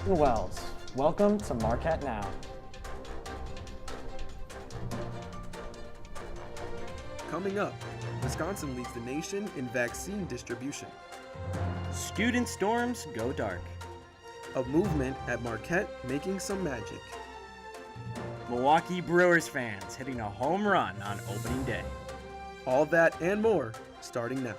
Wells. Welcome to Marquette Now. Coming up, Wisconsin leads the nation in vaccine distribution. Student storms go dark. A movement at Marquette making some magic. Milwaukee Brewers fans hitting a home run on opening day. All that and more, starting now.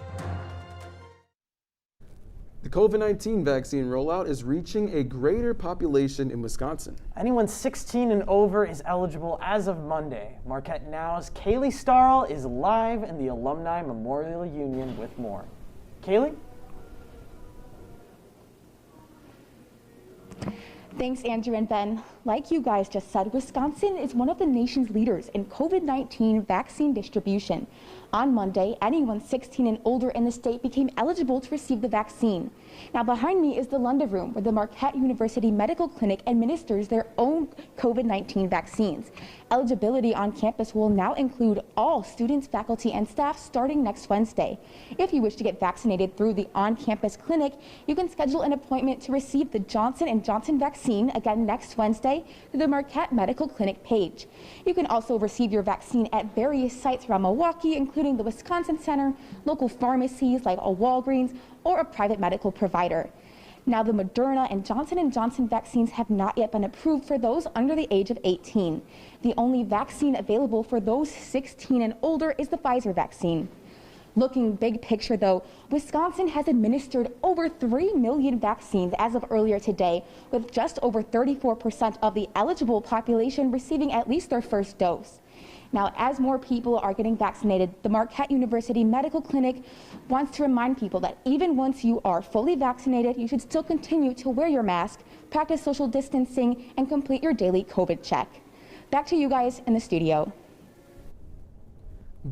The COVID-19 vaccine rollout is reaching a greater population in Wisconsin. Anyone 16 and over is eligible as of Monday. Marquette Now's Kaylee Starl is live in the Alumni Memorial Union with more. Kaylee? Thanks, Andrew and Ben. Like you guys just said, Wisconsin is one of the nation's leaders in COVID-19 vaccine distribution. On Monday, anyone 16 and older in the state became eligible to receive the vaccine. Now behind me is the Lunda Room, where the Marquette University Medical Clinic administers their own COVID-19 vaccines. Eligibility on campus will now include all students, faculty, and staff starting next Wednesday. If you wish to get vaccinated through the on-campus clinic, you can schedule an appointment to receive the Johnson & Johnson vaccine again next Wednesday through the Marquette Medical Clinic page. You can also receive your vaccine at various sites around Milwaukee, including the Wisconsin Center, local pharmacies like a Walgreens, or a private medical provider. Now, the Moderna and Johnson & Johnson vaccines have not yet been approved for those under the age of 18. The only vaccine available for those 16 and older is the Pfizer vaccine. Looking big picture though, Wisconsin has administered over 3 million vaccines as of earlier today, with just over 34% of the eligible population receiving at least their first dose. Now, as more people are getting vaccinated, the Marquette University Medical Clinic wants to remind people that even once you are fully vaccinated, you should still continue to wear your mask, practice social distancing, and complete your daily COVID check. Back to you guys in the studio.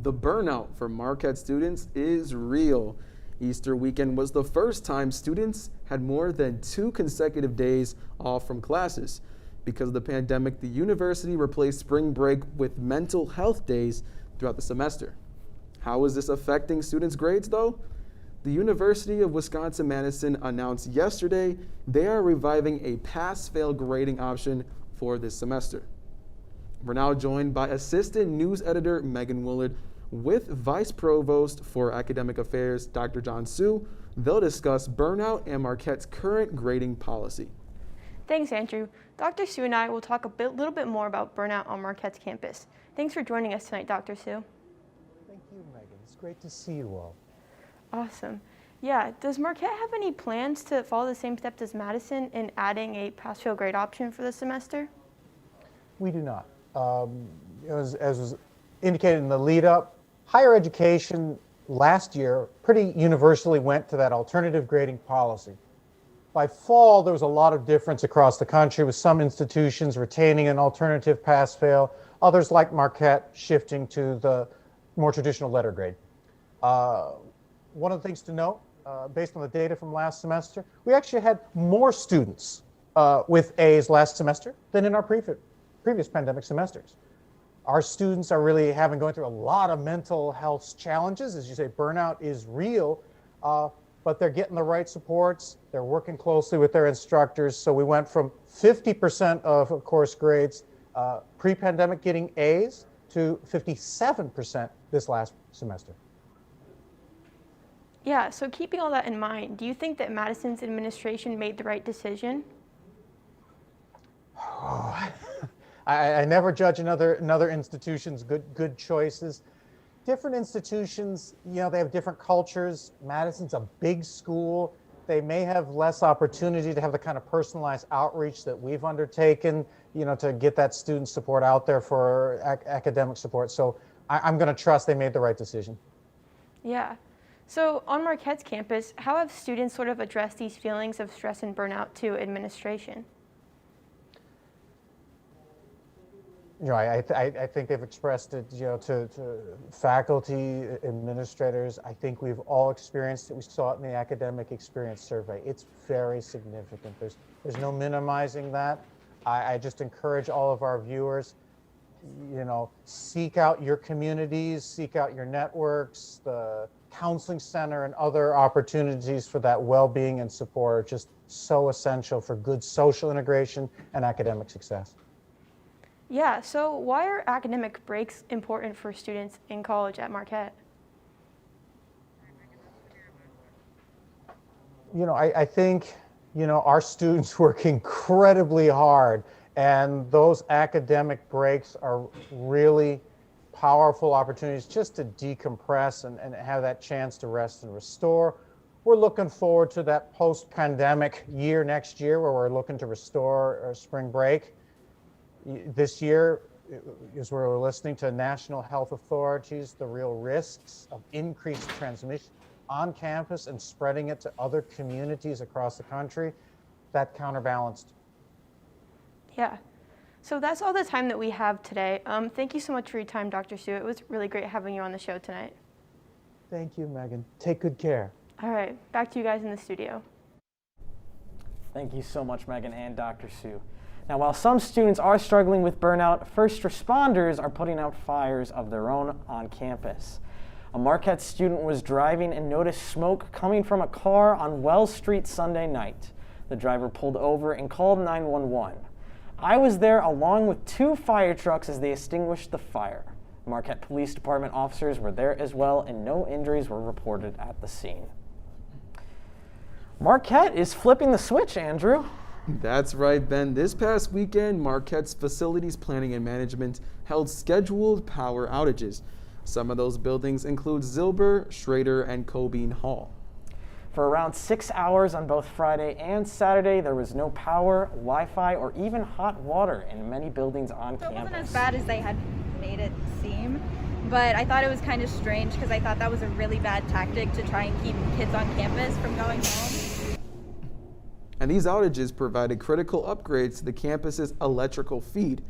The burnout for Marquette students is real. Easter weekend was the first time students had more than 2 consecutive days off from classes. Because of the pandemic, the university replaced spring break with mental health days throughout the semester. How is this affecting students' grades though? The University of Wisconsin-Madison announced yesterday they are reviving a pass-fail grading option for this semester. We're now joined by Assistant News Editor Megan Willard with Vice Provost for Academic Affairs, Dr. John Sue. They'll discuss burnout and Marquette's current grading policy. Thanks, Andrew. Dr. Sue and I will talk a little bit more about burnout on Marquette's campus. Thanks for joining us tonight, Dr. Sue. Thank you, Megan. It's great to see you all. Awesome. Yeah, does Marquette have any plans to follow the same steps as Madison in adding a pass-fail grade option for the semester? We do not. As was indicated in the lead-up, higher education last year pretty universally went to that alternative grading policy. By fall, there was a lot of difference across the country, with some institutions retaining an alternative pass-fail, others like Marquette shifting to the more traditional letter grade. One of the things to note, based on the data from last semester, we actually had more students with A's last semester than in our previous pandemic semesters. Our students are really going through a lot of mental health challenges. As you say, burnout is real, but they're getting the right supports. They're working closely with their instructors. So we went from 50% of course grades pre-pandemic getting A's to 57% this last semester. Yeah, so keeping all that in mind, do you think that Madison's administration made the right decision? Oh, I never judge another institution's good choices. Different institutions, they have different cultures. Madison's a big school. They may have less opportunity to have the kind of personalized outreach that we've undertaken, to get that student support out there for academic support. So I'm going to trust they made the right decision. Yeah. So on Marquette's campus, how have students sort of addressed these feelings of stress and burnout to administration? I think they've expressed it, to faculty, administrators. I think we've all experienced it. We saw it in the academic experience survey. It's very significant. There's no minimizing that. I just encourage all of our viewers, seek out your communities, seek out your networks, the counseling center and other opportunities for that well-being and support are just so essential for good social integration and academic success. Yeah, so why are academic breaks important for students in college at Marquette? I think, our students work incredibly hard, and those academic breaks are really powerful opportunities just to decompress and have that chance to rest and restore. We're looking forward to that post-pandemic year next year where we're looking to restore our spring break. This year is where we're listening to national health authorities, the real risks of increased transmission on campus and spreading it to other communities across the country. That counterbalanced. Yeah. So that's all the time that we have today. Thank you so much for your time, Dr. Sue. It was really great having you on the show tonight. Thank you, Megan. Take good care. All right, back to you guys in the studio. Thank you so much, Megan and Dr. Sue. Now, while some students are struggling with burnout, first responders are putting out fires of their own on campus. A Marquette student was driving and noticed smoke coming from a car on Wells Street Sunday night. The driver pulled over and called 911. I was there along with 2 fire trucks as they extinguished the fire. Marquette Police Department officers were there as well, and no injuries were reported at the scene. Marquette is flipping the switch, Andrew. That's right, Ben. This past weekend, Marquette's Facilities Planning and Management held scheduled power outages. Some of those buildings include Zilber, Schrader, and Cobean Hall. For around 6 hours on both Friday and Saturday, there was no power, Wi-Fi, or even hot water in many buildings on campus. It wasn't as bad as they had made it seem, but I thought it was kind of strange because I thought that was a really bad tactic to try and keep kids on campus from going home. And these outages provided critical upgrades to the campus's electrical feed.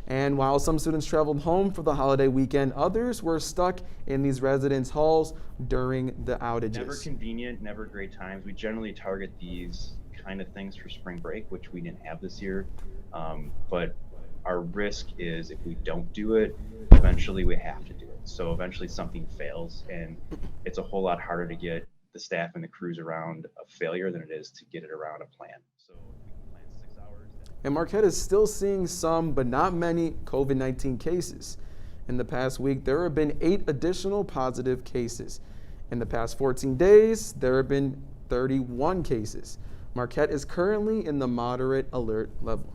And while some students traveled home for the holiday weekend, others were stuck in these residence halls during the outages. Never convenient, never great times. We generally target these kind of things for spring break, which we didn't have this year. But our risk is if we don't do it, eventually we have to do it. So eventually something fails, and it's a whole lot harder to get the staff and the crews around a failure than it is to get it around a plan. So we can plan 6 hours. And Marquette is still seeing some, but not many, COVID-19 cases. In the past week, there have been 8 additional positive cases. In the past 14 days, there have been 31 cases. Marquette is currently in the moderate alert level.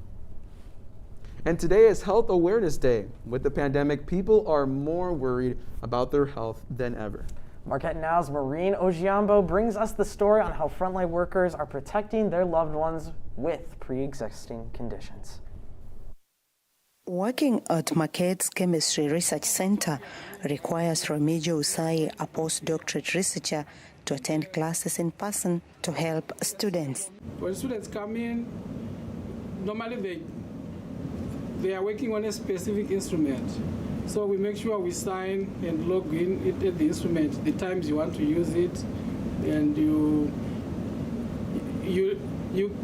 And today is Health Awareness Day. With the pandemic, people are more worried about their health than ever. Marquette Now's Maureen Ogiambo brings us the story on how frontline workers are protecting their loved ones with pre-existing conditions. Working at Marquette's Chemistry Research Center requires Remigio Usai, a postdoctorate researcher, to attend classes in person to help students. When students come in, normally they are working on a specific instrument. So we make sure we sign and log in at the instrument, the times you want to use it, and you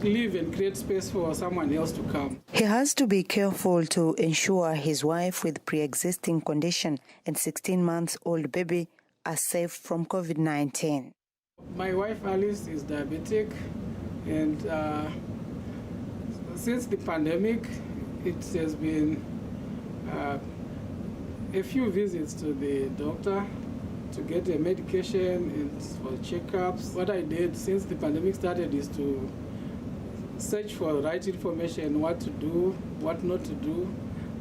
leave and create space for someone else to come. He has to be careful to ensure his wife with pre-existing condition and 16-month-old baby are safe from COVID-19. My wife Alice is diabetic, and since the pandemic, it has been a few visits to the doctor to get a medication and for checkups. What I did since the pandemic started is to search for the right information, what to do, what not to do,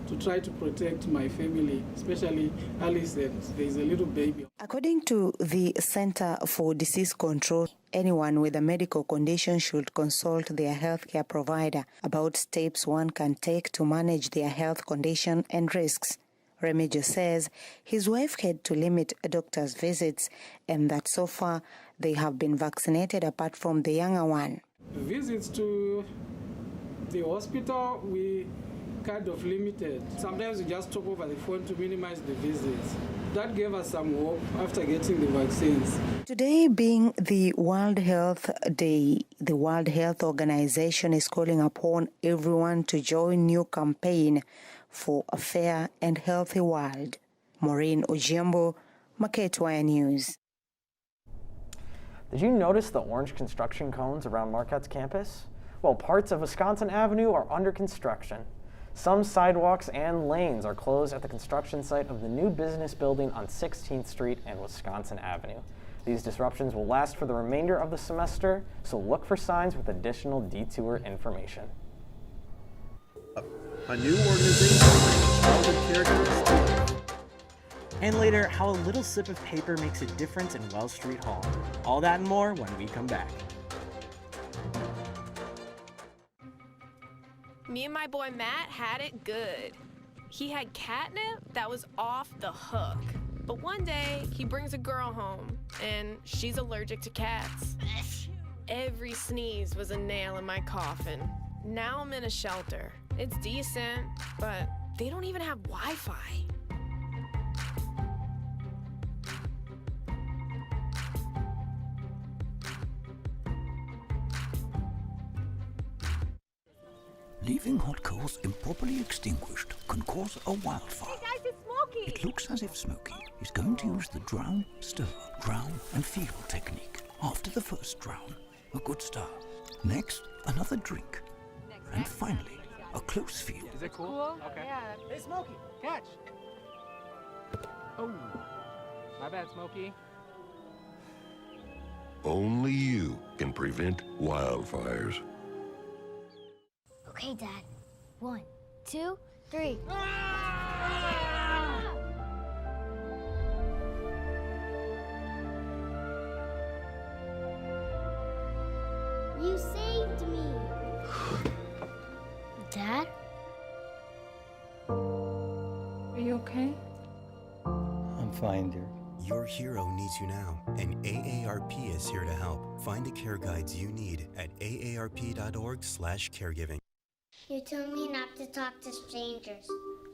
to try to protect my family, especially Alice, and there's a little baby. According to the Center for Disease Control, anyone with a medical condition should consult their healthcare provider about steps one can take to manage their health condition and risks. Remigio says his wife had to limit a doctor's visits and that so far they have been vaccinated apart from the younger one. Visits to the hospital, we kind of limited. Sometimes we just talk over the phone to minimize the visits. That gave us some hope after getting the vaccines. Today being the World Health Day, the World Health Organization is calling upon everyone to join new campaign for a fair and healthy world. Maureen Ogiambo, Marquette News. Did you notice the orange construction cones around Marquette's campus? Well, parts of Wisconsin Avenue are under construction. Some sidewalks and lanes are closed at the construction site of the new business building on 16th Street and Wisconsin Avenue. These disruptions will last for the remainder of the semester, so look for signs with additional detour information. A new organization childhood characteristics. And later, how a little slip of paper makes a difference in Wells Street Hall. All that and more when we come back. Me and my boy Matt had it good. He had catnip that was off the hook. But one day, he brings a girl home, and she's allergic to cats. Every sneeze was a nail in my coffin. Now I'm in a shelter. It's decent, but they don't even have Wi-Fi. Leaving hot coals improperly extinguished can cause a wildfire. Hey guys, it's Smokey! It looks as if Smokey is going to use the drown, stir, drown, and feel technique. After the first drown, a good start. Next, another drink. And finally, a close feel. Is it cool? Okay. Yeah. Hey, Smokey, catch! Oh, my bad, Smokey. Only you can prevent wildfires. Okay, Dad. 1, 2, 3. You saved me. Dad? Are you okay? I'm fine, dear. Your hero needs you now, and AARP is here to help. Find the care guides you need at aarp.org/caregiving. You told me not to talk to strangers.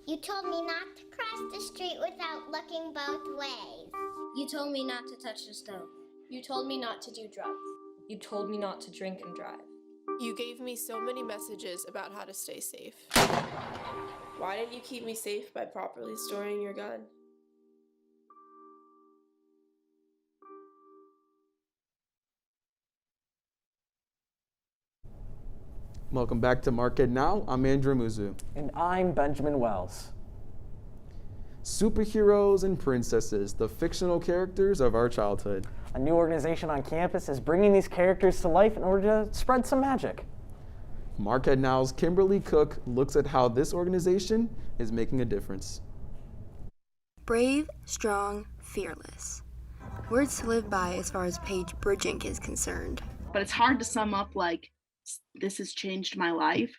You told me not to cross the street without looking both ways. You told me not to touch the stove. You told me not to do drugs. You told me not to drink and drive. You gave me so many messages about how to stay safe. Why didn't you keep me safe by properly storing your gun? Welcome back to Marquette Now. I'm Andrew Muzu. And I'm Benjamin Wells. Superheroes and princesses, the fictional characters of our childhood. A new organization on campus is bringing these characters to life in order to spread some magic. Marquette Now's Kimberly Cook looks at how this organization is making a difference. Brave, strong, fearless. Words to live by as far as Paige Bridgink is concerned. But it's hard to sum up like, this has changed my life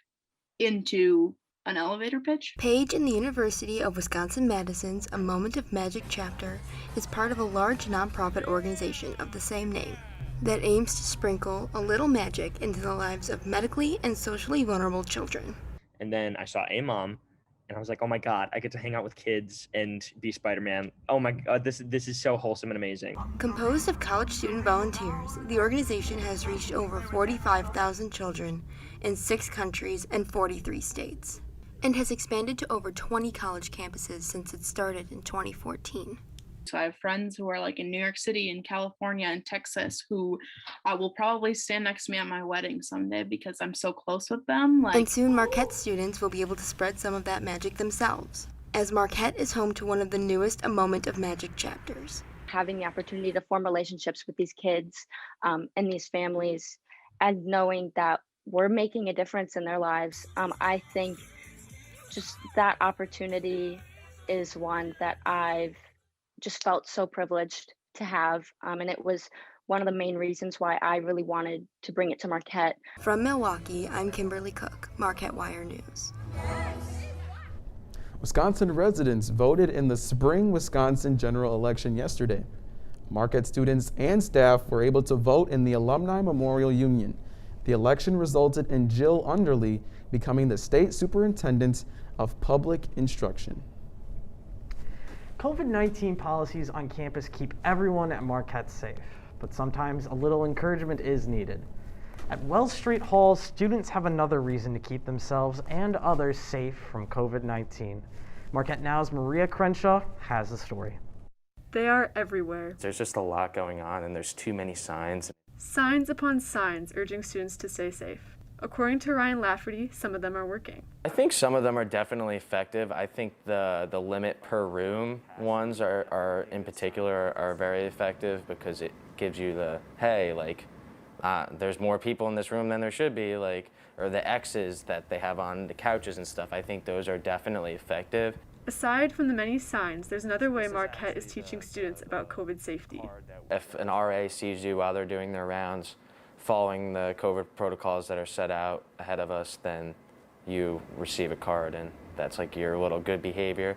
into an elevator pitch. Paige and the University of Wisconsin-Madison's A Moment of Magic chapter is part of a large nonprofit organization of the same name that aims to sprinkle a little magic into the lives of medically and socially vulnerable children. And then I saw A Mom, and I was like, oh my God, I get to hang out with kids and be Spider-Man. Oh my God, this is so wholesome and amazing. Composed of college student volunteers, the organization has reached over 45,000 children in 6 countries and 43 states, and has expanded to over 20 college campuses since it started in 2014. So I have friends who are like in New York City and California and Texas who will probably stand next to me at my wedding someday because I'm so close with them. And soon Marquette students will be able to spread some of that magic themselves, as Marquette is home to one of the newest A Moment of Magic chapters. Having the opportunity to form relationships with these kids and these families, and knowing that we're making a difference in their lives, I think just that opportunity is one that I've just felt so privileged to have, and it was one of the main reasons why I really wanted to bring it to Marquette. From Milwaukee, I'm Kimberly Cook, Marquette Wire News. Wisconsin residents voted in the spring Wisconsin general election yesterday. Marquette students and staff were able to vote in the Alumni Memorial Union. The election resulted in Jill Underly becoming the state superintendent of public instruction. COVID-19 policies on campus keep everyone at Marquette safe, but sometimes a little encouragement is needed. At Wells Street Hall, students have another reason to keep themselves and others safe from COVID-19. Marquette Now's Maria Crenshaw has the story. They are everywhere. There's just a lot going on and there's too many signs. Signs upon signs urging students to stay safe. According to Ryan Lafferty, some of them are working. I think some of them are definitely effective. I think the limit per room ones are in particular are very effective because it gives you the, hey, like, there's more people in this room than there should be, like, or the X's that they have on the couches and stuff. I think those are definitely effective. Aside from the many signs, there's another way Marquette is teaching students about COVID safety. If an RA sees you while they're doing their rounds, following the COVID protocols that are set out ahead of us, then you receive a card, and that's like your little good behavior.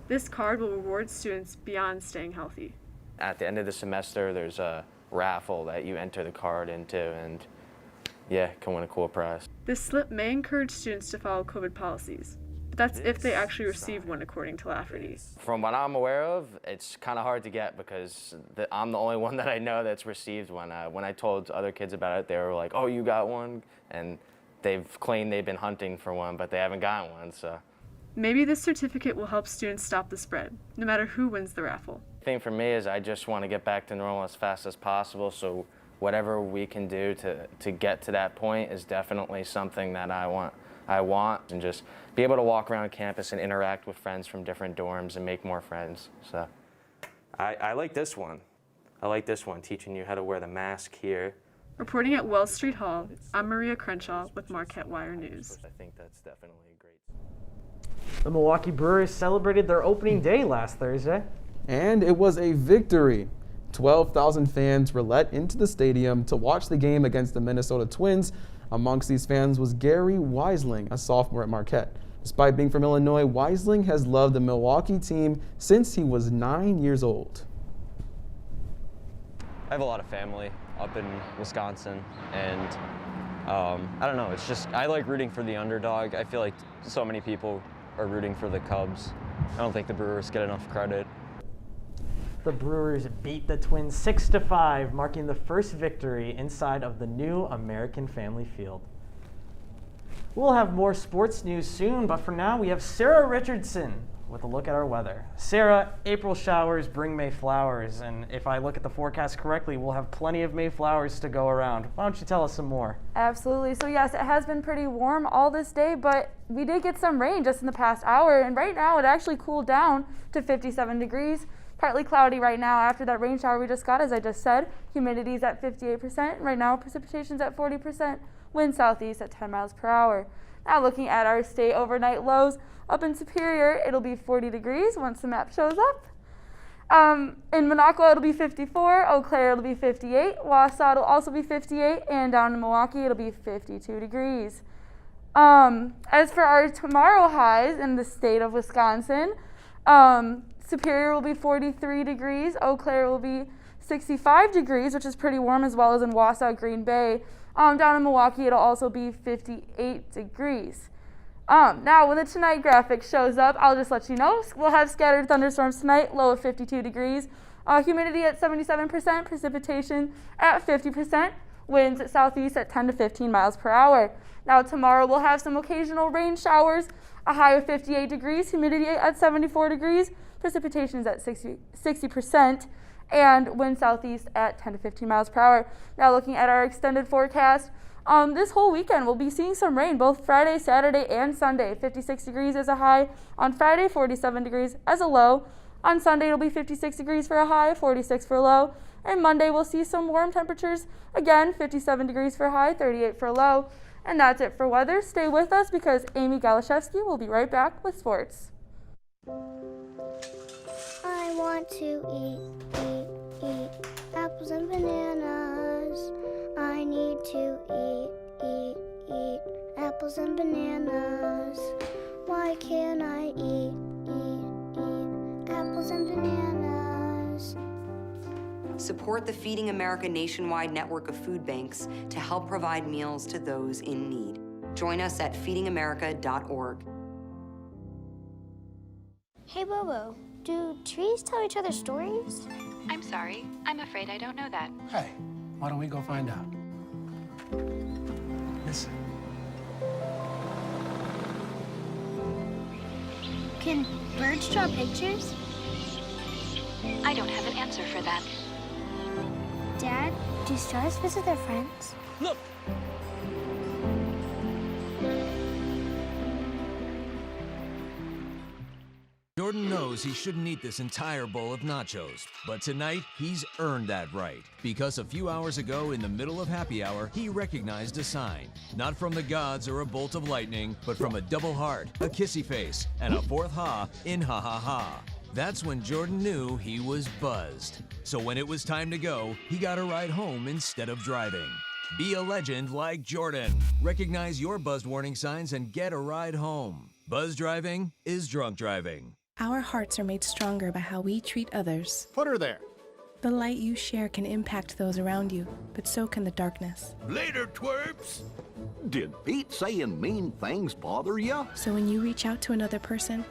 This card will reward students beyond staying healthy. At the end of the semester, there's a raffle that you enter the card into, and yeah, can win a cool prize. This slip may encourage students to follow COVID policies, but that's if they actually receive one, according to Lafferty. From what I'm aware of, it's kind of hard to get because I'm the only one that I know that's received one. When I told other kids about it, they were like, oh, you got one? And they've claimed they've been hunting for one, but they haven't gotten one, so. Maybe this certificate will help students stop the spread, no matter who wins the raffle. The thing for me is I just want to get back to normal as fast as possible, so whatever we can do to get to that point is definitely something that I want, and just be able to walk around campus and interact with friends from different dorms and make more friends. So I like this one. I like this one, teaching you how to wear the mask here. Reporting at Wells Street Hall, I'm Maria Crenshaw with Marquette Wire News. I think that's definitely great. The Milwaukee Brewers celebrated their opening day last Thursday. And it was a victory. 12,000 fans were let into the stadium to watch the game against the Minnesota Twins. Amongst these fans was Gary Weisling, a sophomore at Marquette. Despite being from Illinois, Weisling has loved the Milwaukee team since he was 9 years old. I have a lot of family up in Wisconsin, and I don't know, it's just, I like rooting for the underdog. I feel like so many people are rooting for the Cubs. I don't think the Brewers get enough credit. The Brewers beat the Twins 6-5, marking the first victory inside of the new American Family Field. We'll have more sports news soon, but for now we have Sarah Richardson with a look at our weather. Sarah, April showers bring May flowers, and if I look at the forecast correctly, we'll have plenty of May flowers to go around. Why don't you tell us some more? Absolutely. So yes, it has been pretty warm all this day, but we did get some rain just in the past hour, and right now it actually cooled down to 57 degrees. Partly cloudy right now after that rain shower we just got, as I just said. Humidity is at 58%. Right now, precipitation's at 40%. Wind southeast at 10 miles per hour. Now looking at our state overnight lows, up in Superior, it'll be 40 degrees once the map shows up. In Minocqua, it'll be 54. Eau Claire, it'll be 58. Wausau, it'll also be 58. And down in Milwaukee, it'll be 52 degrees. As for our tomorrow highs in the state of Wisconsin, Superior will be 43 degrees. Eau Claire will be 65 degrees, which is pretty warm, as well as in Wausau, Green Bay. Down in Milwaukee, it'll also be 58 degrees. Now, when the tonight graphic shows up, I'll just let you know. We'll have scattered thunderstorms tonight, low of 52 degrees. Humidity at 77%, precipitation at 50%, winds at southeast at 10 to 15 miles per hour. Now, tomorrow we'll have some occasional rain showers, a high of 58 degrees, humidity at 74 degrees, precipitation is at 60%, and wind southeast at 10 to 15 miles per hour. Now, looking at our extended forecast, this whole weekend we'll be seeing some rain both Friday, Saturday, and Sunday. 56 degrees as a high on Friday, 47 degrees as a low. On Sunday it'll be 56 degrees for a high, 46 for a low. And Monday we'll see some warm temperatures. Again, 57 degrees for a high, 38 for a low. And that's it for weather. Stay with us because Amy Galashevsky will be right back with sports. I want to eat apples and bananas. I need to eat apples and bananas. Why can't I eat apples and bananas? Support the Feeding America nationwide network of food banks to help provide meals to those in need. Join us at feedingamerica.org. Hey, Bobo, do trees tell each other stories? I'm sorry. I'm afraid I don't know that. Hey, why don't we go find out? Listen. Can birds draw pictures? I don't have an answer for that. Dad, do stars visit their friends? Look! Jordan knows he shouldn't eat this entire bowl of nachos, but tonight he's earned that right because a few hours ago in the middle of happy hour, he recognized a sign, not from the gods or a bolt of lightning, but from a double heart, a kissy face, and a fourth ha in ha ha ha. That's when Jordan knew he was buzzed. So when it was time to go, he got a ride home instead of driving. Be a legend like Jordan. Recognize your buzzed warning signs and get a ride home. Buzz driving is drunk driving. Our hearts are made stronger by how we treat others. Put her there. The light you share can impact those around you, but so can the darkness. Later, twerps. Did Pete saying mean things bother you? So when you reach out to another person,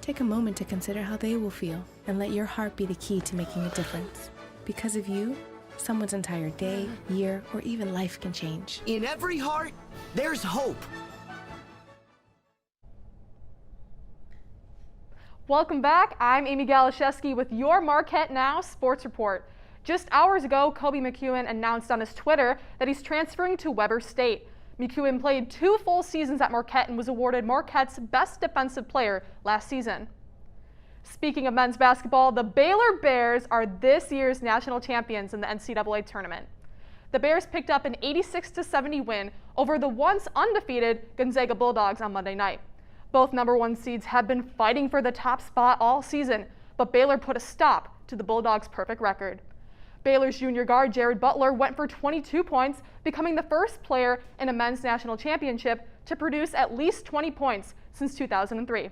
take a moment to consider how they will feel and let your heart be the key to making a difference. Because of you, someone's entire day, year, or even life can change. In every heart, there's hope. Welcome back. I'm Amy Galashewski with your Marquette Now Sports Report. Just hours ago, Kobe McEwen announced on his Twitter that he's transferring to Weber State. McEwen played 2 full seasons at Marquette and was awarded Marquette's Best Defensive Player last season. Speaking of men's basketball, the Baylor Bears are this year's national champions in the NCAA tournament. The Bears picked up an 86-70 win over the once undefeated Gonzaga Bulldogs on Monday night. Both number 1 seeds have been fighting for the top spot all season, but Baylor put a stop to the Bulldogs' perfect record. Baylor's junior guard Jared Butler went for 22 points, becoming the first player in a men's national championship to produce at least 20 points since 2003.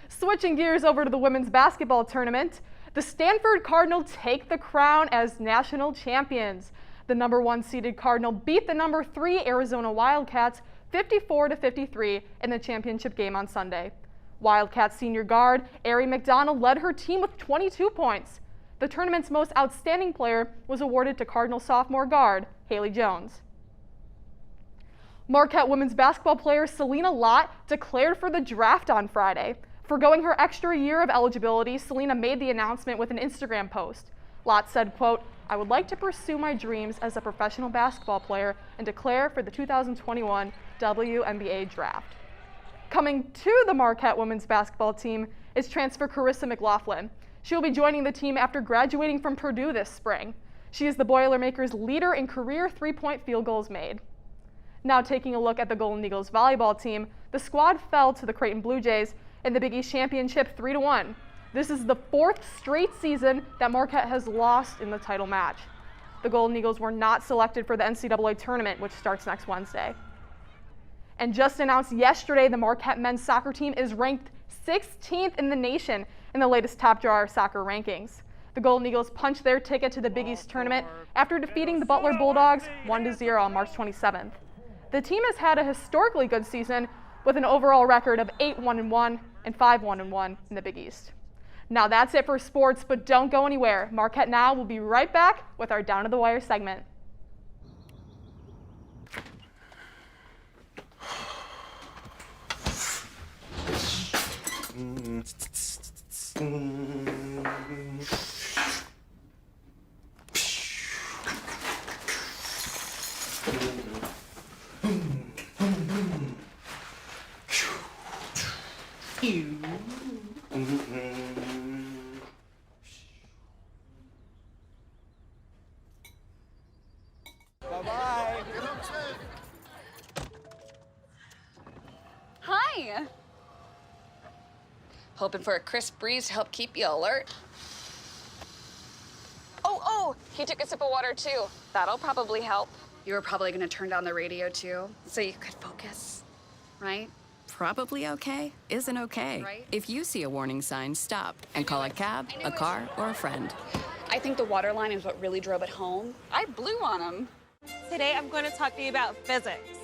Switching gears over to the women's basketball tournament, the Stanford Cardinal take the crown as national champions. The number 1 seeded Cardinal beat the number 3 Arizona Wildcats 54-53 in the championship game on Sunday. Wildcats senior guard Ari McDonald led her team with 22 points. The tournament's most outstanding player was awarded to Cardinal sophomore guard Haley Jones. Marquette women's basketball player Selena Lott declared for the draft on Friday. Forgoing her extra year of eligibility, Selena made the announcement with an Instagram post. Lott said, quote, "I would like to pursue my dreams as a professional basketball player and declare for the 2021 WNBA draft." Coming to the Marquette women's basketball team is transfer Carissa McLaughlin. She will be joining the team after graduating from Purdue this spring. She is the Boilermakers' leader in career 3-point field goals made. Now taking a look at the Golden Eagles volleyball team, the squad fell to the Creighton Blue Jays in the Big East Championship 3-1. This is the 4th straight season that Marquette has lost in the title match. The Golden Eagles were not selected for the NCAA tournament, which starts next Wednesday. And just announced yesterday, the Marquette men's soccer team is ranked 16th in the nation in the latest Top Jar soccer rankings. The Golden Eagles punched their ticket to the Big East tournament after defeating the Butler Bulldogs 1-0 on March 27th. The team has had a historically good season with an overall record of 8-1-1 and 5-1-1 in the Big East. Now that's it for sports, but don't go anywhere. Marquette Now will be right back with our Down to the Wire segment. Bye-bye. Hi. Hoping for a crisp breeze to help keep you alert. Oh, he took a sip of water too. That'll probably help. You were probably gonna turn down the radio too, so you could focus, right? Probably okay isn't okay. Right? If you see a warning sign, stop and call a cab, a car, or a friend. I think the water line is what really drove it home. I blew on him. Today I'm going to talk to you about physics.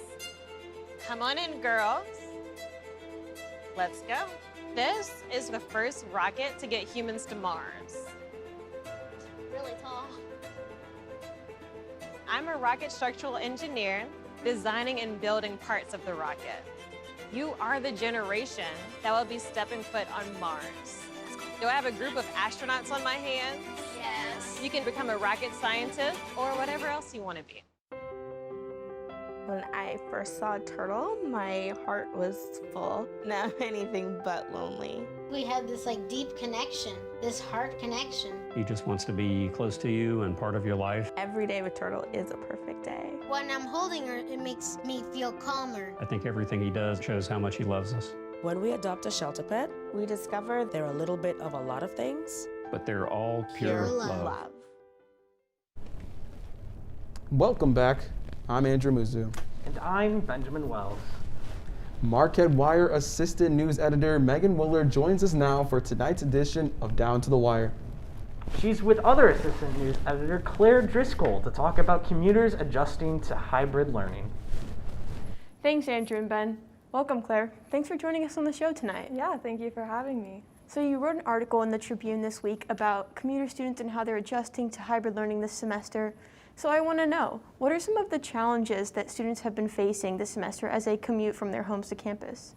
Come on in, girls. Let's go. This is the first rocket to get humans to Mars. Really tall. I'm a rocket structural engineer, designing and building parts of the rocket. You are the generation that will be stepping foot on Mars. Do I have a group of astronauts on my hands? Yes. You can become a rocket scientist or whatever else you want to be. When I first saw a turtle, my heart was full. Now I'm anything but lonely. We had this deep connection, this heart connection. He just wants to be close to you and part of your life. Every day with turtle is a perfect day. When I'm holding her, it makes me feel calmer. I think everything he does shows how much he loves us. When we adopt a shelter pet, we discover they're a little bit of a lot of things. But they're all pure love. Welcome back. I'm Andrew Muzu. And I'm Benjamin Wells. Marquette Wire Assistant News Editor Megan Wooler joins us now for tonight's edition of Down to the Wire. She's with other Assistant News Editor Claire Driscoll to talk about commuters adjusting to hybrid learning. Thanks, Andrew and Ben. Welcome, Claire. Thanks for joining us on the show tonight. Yeah, thank you for having me. So you wrote an article in the Tribune this week about commuter students and how they're adjusting to hybrid learning this semester. So I want to know, what are some of the challenges that students have been facing this semester as they commute from their homes to campus?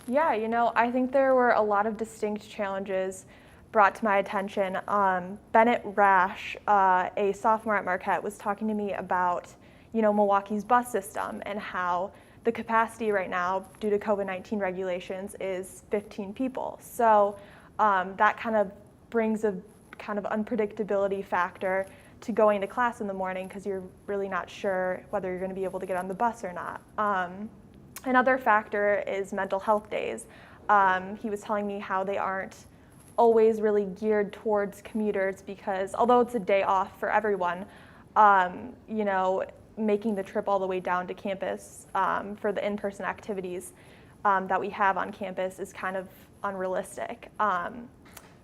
Yeah, I think there were a lot of distinct challenges brought to my attention. Bennett Rash, a sophomore at Marquette, was talking to me about, Milwaukee's bus system and how the capacity right now, due to COVID-19 regulations, is 15 people. So that kind of brings a kind of unpredictability factor to going to class in the morning because you're really not sure whether you're going to be able to get on the bus or not. Another factor is mental health days. He was telling me how they aren't always really geared towards commuters because although it's a day off for everyone, making the trip all the way down to campus for the in-person activities that we have on campus is kind of unrealistic.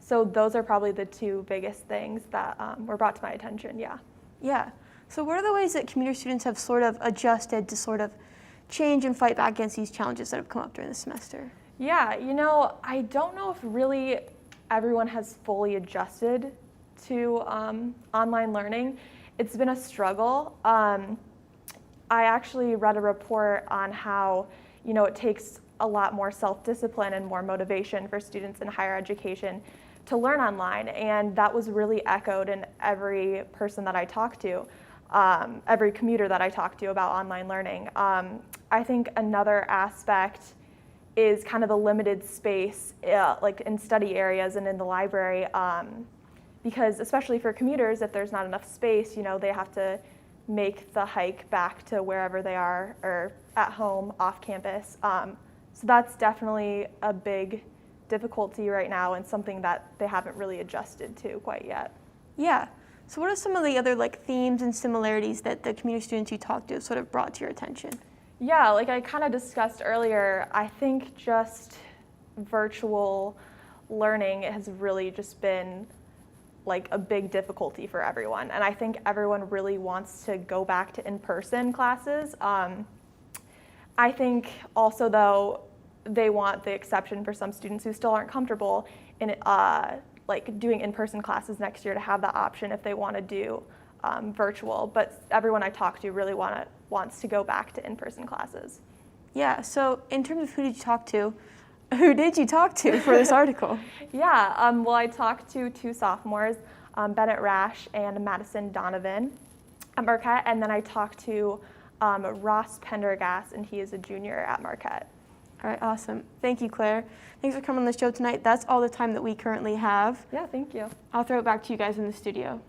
So those are probably the two biggest things that were brought to my attention, yeah. Yeah. So what are the ways that commuter students have sort of adjusted to sort of change and fight back against these challenges that have come up during the semester? Yeah, I don't know if really everyone has fully adjusted to online learning. It's been a struggle. I actually read a report on how, it takes a lot more self-discipline and more motivation for students in higher education to learn online, and that was really echoed in every person that I talked to, every commuter that I talked to about online learning. I think another aspect is kind of the limited space, like in study areas and in the library, because especially for commuters, if there's not enough space, they have to make the hike back to wherever they are or at home, off campus. So that's definitely a big difficulty right now and something that they haven't really adjusted to quite yet. Yeah. So what are some of the other themes and similarities that the commuter students you talked to sort of brought to your attention? Yeah, like I kind of discussed earlier, I think just virtual learning has really just been a big difficulty for everyone. And I think everyone really wants to go back to in-person classes. I think also though, they want the exception for some students who still aren't comfortable in doing in-person classes next year to have that option if they want to do virtual. But everyone I talk to really wants to go back to in-person classes. Yeah, so in terms of who did you talk to for this article? Yeah, well I talked to two sophomores, Bennett Rash and Madison Donovan at Marquette, and then I talked to Ross Pendergast, and he is a junior at Marquette. All right, awesome. Thank you, Claire. Thanks for coming on the show tonight. That's all the time that we currently have. Yeah, thank you. I'll throw it back to you guys in the studio.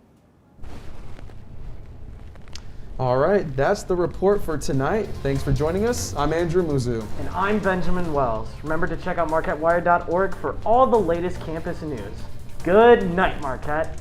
All right, that's the report for tonight. Thanks for joining us. I'm Andrew Muzu. And I'm Benjamin Wells. Remember to check out MarquetteWire.org for all the latest campus news. Good night, Marquette.